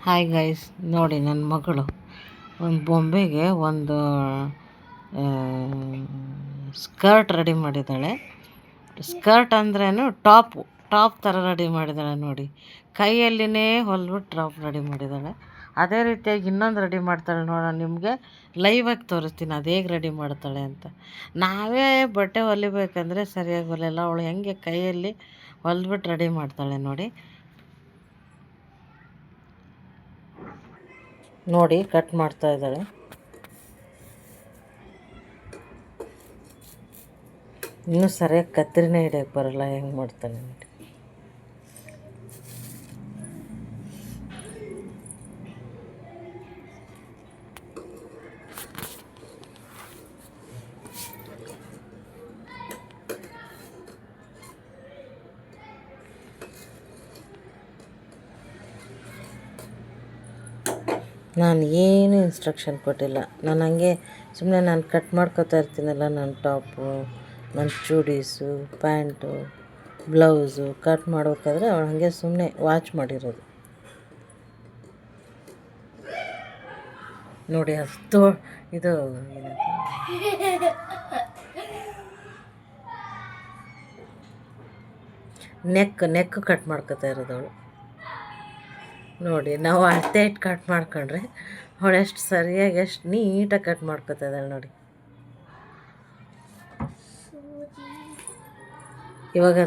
Hi guys, ನೋಡಿ ನನ್ನ ಮಗಳು ಒಂದು ಬೊಂಬೆಗೆ ಒಂದು ಸ್ಕರ್ಟ್ ರೆಡಿ ಮಾಡಿದ್ದಾಳೆ. ಸ್ಕರ್ಟ್ ಅಂದ್ರೇನು ಟಾಪ್ ಥರ ರೆಡಿ ಮಾಡಿದ್ದಾಳೆ ನೋಡಿ. ಕೈಯಲ್ಲಿನೇ ಹೊಲ್ಬಿಟ್ಟು ಟಾಪ್ ರೆಡಿ ಮಾಡಿದ್ದಾಳೆ. ಅದೇ ರೀತಿಯಾಗಿ ಇನ್ನೊಂದು ರೆಡಿ ಮಾಡ್ತಾಳೆ ನೋಡೋಣ, ನಿಮಗೆ ಲೈವಾಗಿ ತೋರಿಸ್ತೀನಿ ಅದು ಹೇಗೆ ರೆಡಿ ಮಾಡ್ತಾಳೆ ಅಂತ. ನಾವೇ ಬಟ್ಟೆ ಹೊಲಿಬೇಕಂದ್ರೆ ಸರಿಯಾಗಿ ಹೊಲಿಯಲ್ಲ, ಅವಳು ಹೆಂಗೆ ಕೈಯಲ್ಲಿ ಹೊಲ್ಬಿಟ್ಟು ರೆಡಿ ಮಾಡ್ತಾಳೆ ನೋಡಿ. ನೋಡಿ ಕಟ್ ಮಾಡ್ತಾ ಇದ್ದಾಳೆ. ಇನ್ನೂ ಸರಿಯಾಗಿ ಕತ್ತರಿನೇ ಹಿಡಿಯೋಕ್ಕೆ ಬರಲ್ಲ, ಹೆಂಗೆ ಮಾಡ್ತಾಳೆ ನೋಡಿ. ನಾನು ಏನು ಇನ್ಸ್ಟ್ರಕ್ಷನ್ ಕೊಟ್ಟಿಲ್ಲ, ನಾನು ಹಂಗೆ ಸುಮ್ಮನೆ ನಾನು ಕಟ್ ಮಾಡ್ಕೊತಾ ಇರ್ತೀನಲ್ಲ, ನನ್ನ ಟಾಪು, ನನ್ನ ಚೂಡೀಸು, ಪ್ಯಾಂಟು, ಬ್ಲೌಸು ಕಟ್ ಮಾಡ್ಬೇಕಾದ್ರೆ ಅವಳು ಹಾಗೆ ಸುಮ್ಮನೆ ವಾಚ್ ಮಾಡಿರೋದು ನೋಡಿ. ಅಷ್ಟು ಇದು ನೆಕ್ ಕಟ್ ಮಾಡ್ಕೊತಾ ಇರೋದು ಅವಳು ನೋಡಿ. ನಾವು ಅಳತೆ ಇಟ್ಟು ಕಟ್ ಮಾಡ್ಕೊಂಡ್ರೆ ಅವಳು ಎಷ್ಟು ಸರಿಯಾಗಿ ಎಷ್ಟು ನೀಟಾಗಿ ಕಟ್ ಮಾಡ್ಕೊತಾ ಇದ್ದಾಳೆ ನೋಡಿ. ಇವಾಗ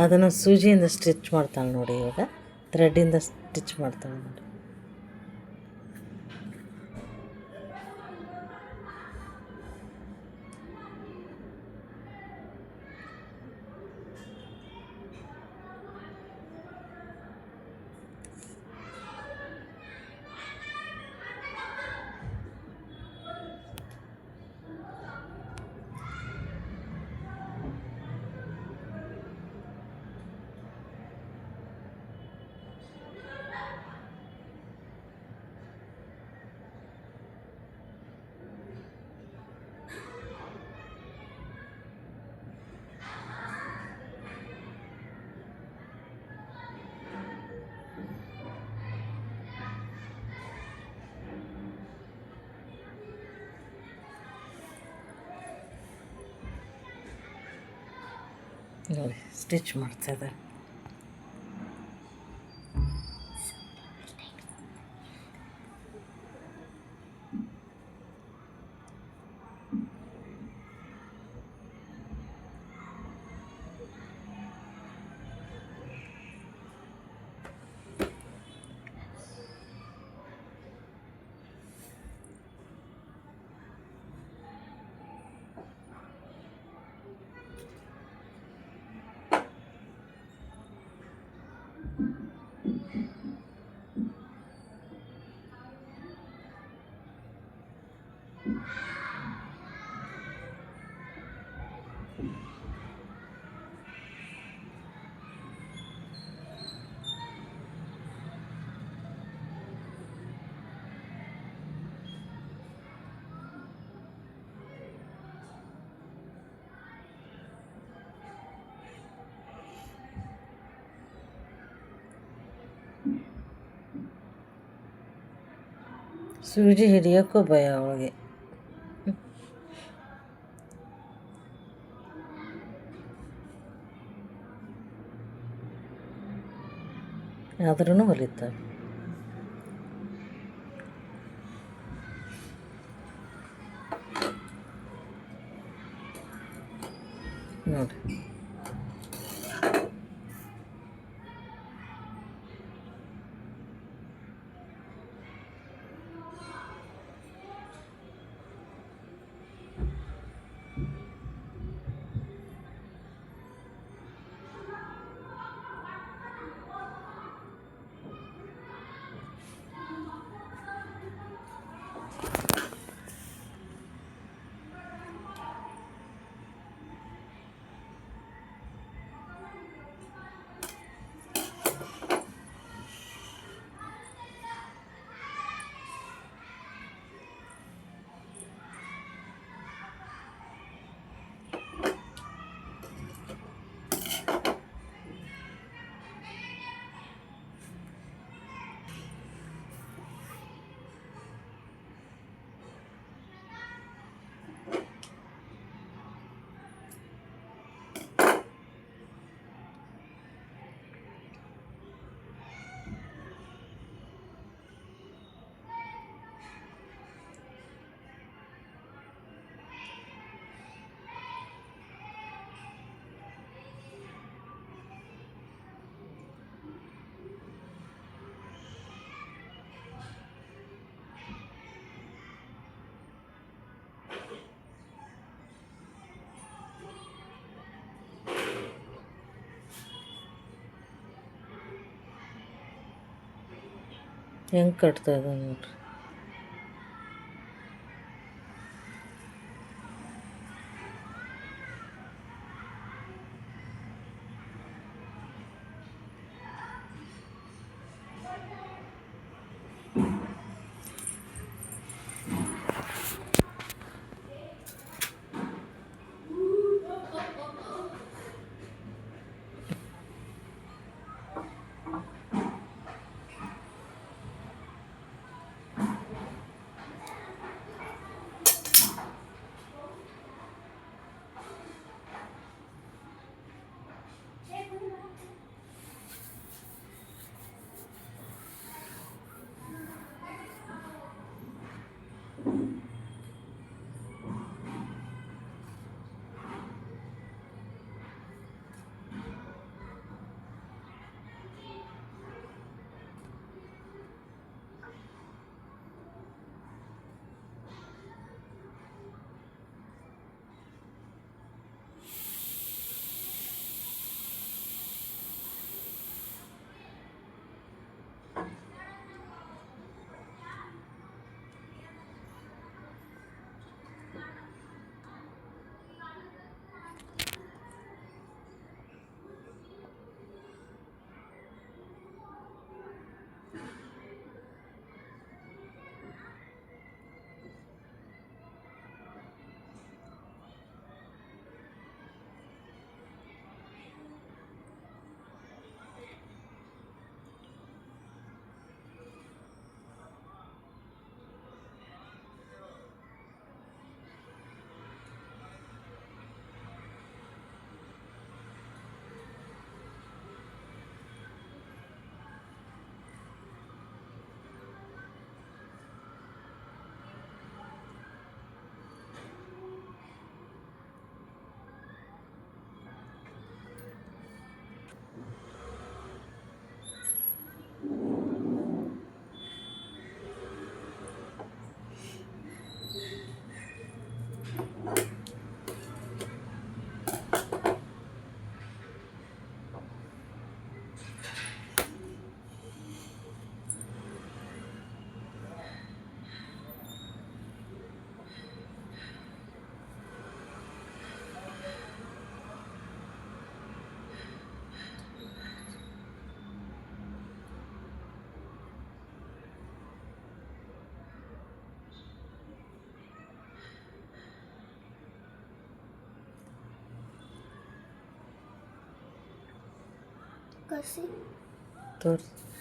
ಅದನ್ನು ಸೂಜಿಯಿಂದ ಸ್ಟಿಚ್ ಮಾಡ್ತಾಳೆ ನೋಡಿ. ಇವಾಗ ಥ್ರೆಡ್ಡಿಂದ ಸ್ಟಿಚ್ ಮಾಡ್ತಾಳೆ ನೋಡಿ. ನೋಡಿ ಸ್ಟಿಚ್ ಮಾಡ್ತಾಯಿದ್ದಾರೆ. ಸೂಜಿ ಹಿಡಿಯೋಕ್ಕೂ ಭಯ ಅವಳಿಗೆ. ಆದ್ರೂ ಹೊಲಿತಾಳೆ ನೋಡಿ. ಹೆಂಗೆ ಕಟ್ತಾ ಇದೆ ನೋಡ್ರಿ. ಕಸಿ ತೋರಿಸಿ.